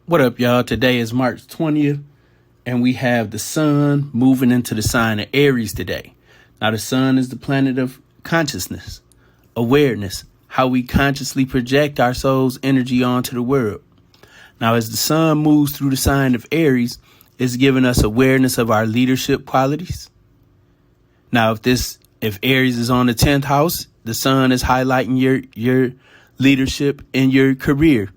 What up, y'all? Today is March 20th, and we have the sun moving into the sign of Aries today. Now, the sun is the planet of consciousness, awareness, how we consciously project our soul's energy onto the world. Now, as the sun moves through the sign of Aries, it's giving us awareness of our leadership qualities. Now, if Aries is on the 10th house, the sun is highlighting your leadership in your career,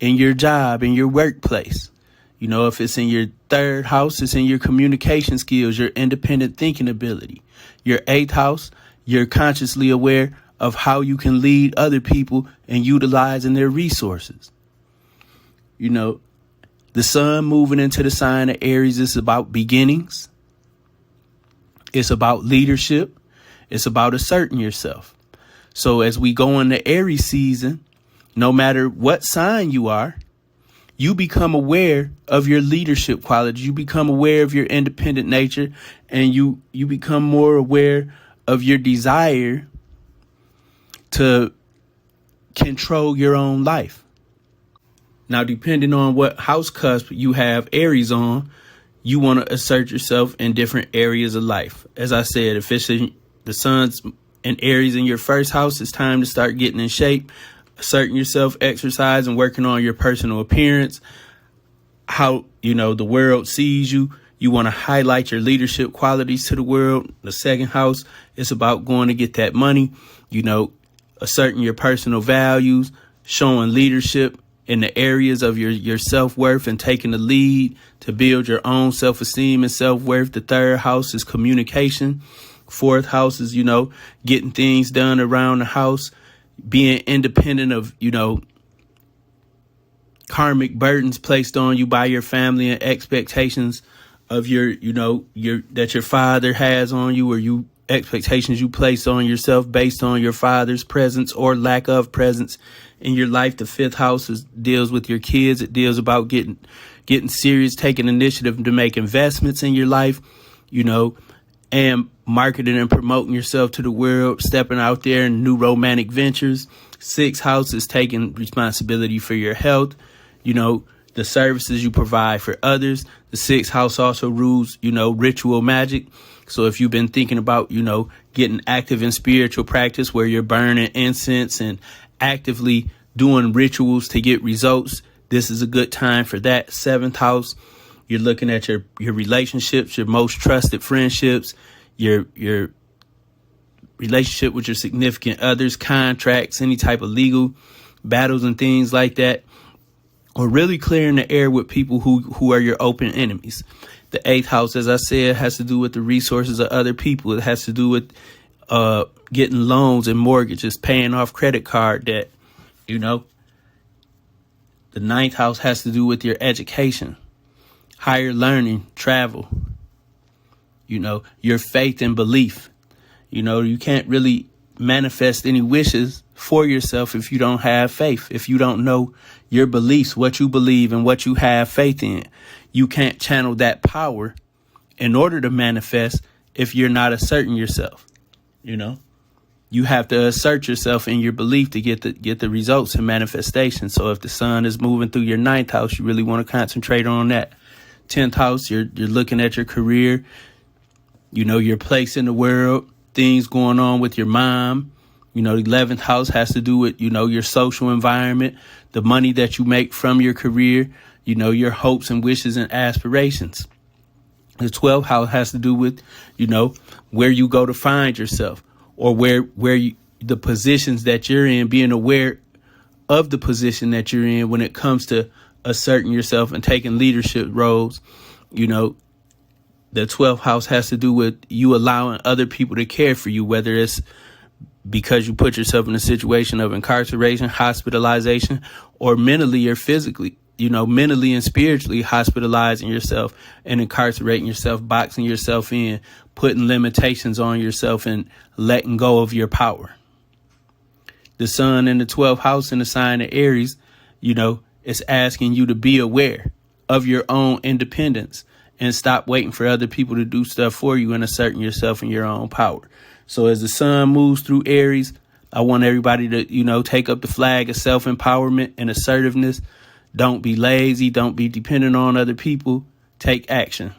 in your job, in your workplace. If it's in your 3rd house, it's in your communication skills, your independent thinking ability. Your 8th house, you're consciously aware of how you can lead other people and utilizing their resources. The sun moving into the sign of Aries is about beginnings. It's about leadership. It's about asserting yourself. So as we go into Aries season, no matter what sign you are, you become aware of your leadership qualities. You become aware of your independent nature, and you become more aware of your desire to control your own life. Now, depending on what house cusp you have Aries on, you want to assert yourself in different areas of life. As I said, if it's the sun's in Aries in your 1st house, it's time to start getting in shape, asserting yourself, exercise, and working on your personal appearance. How, the world sees you. You want to highlight your leadership qualities to the world. The 2nd house is about going to get that money, asserting your personal values, showing leadership in the areas of your self-worth and taking the lead to build your own self-esteem and self-worth. The 3rd house is communication. 4th house is, getting things done around the house, being independent of, karmic burdens placed on you by your family and expectations of that your father has on you, or expectations you place on yourself based on your father's presence or lack of presence in your life. The 5th house deals with your kids. It deals about getting serious, taking initiative to make investments in your life, and marketing and promoting yourself to the world, stepping out there in new romantic ventures. 6th house is taking responsibility for your health, the services you provide for others. The 6th house also rules, ritual magic. So if you've been thinking about, getting active in spiritual practice where you're burning incense and actively doing rituals to get results, this is a good time for that. 7th house, you're looking at your relationships, your most trusted friendships, your relationship with your significant others, contracts, any type of legal battles and things like that, or really clearing the air with people who are your open enemies. The 8th house, as I said, has to do with the resources of other people. It has to do with getting loans and mortgages, paying off credit card debt. The 9th house has to do with your education, higher learning, travel, your faith and belief. You can't really manifest any wishes for yourself if you don't have faith. If you don't know your beliefs, what you believe and what you have faith in, you can't channel that power in order to manifest if you're not asserting yourself. You have to assert yourself in your belief to get the results and manifestation. So if the sun is moving through your 9th house, you really want to concentrate on that. 10th house, you're looking at your career, your place in the world, things going on with your mom. The 11th house has to do with, your social environment, the money that you make from your career, your hopes and wishes and aspirations. The 12th house has to do with, where you go to find yourself, or where the positions that you're in, being aware of the position that you're in when it comes to asserting yourself and taking leadership roles. The 12th house has to do with you allowing other people to care for you, whether it's because you put yourself in a situation of incarceration, hospitalization, or mentally or physically, mentally and spiritually hospitalizing yourself and incarcerating yourself, boxing yourself in, putting limitations on yourself and letting go of your power. The sun in the 12th house in the sign of Aries, is asking you to be aware of your own independence and stop waiting for other people to do stuff for you and asserting yourself in your own power. So as the sun moves through Aries, I want everybody to, take up the flag of self-empowerment and assertiveness, Don't be lazy. Don't be dependent on other people. Take action.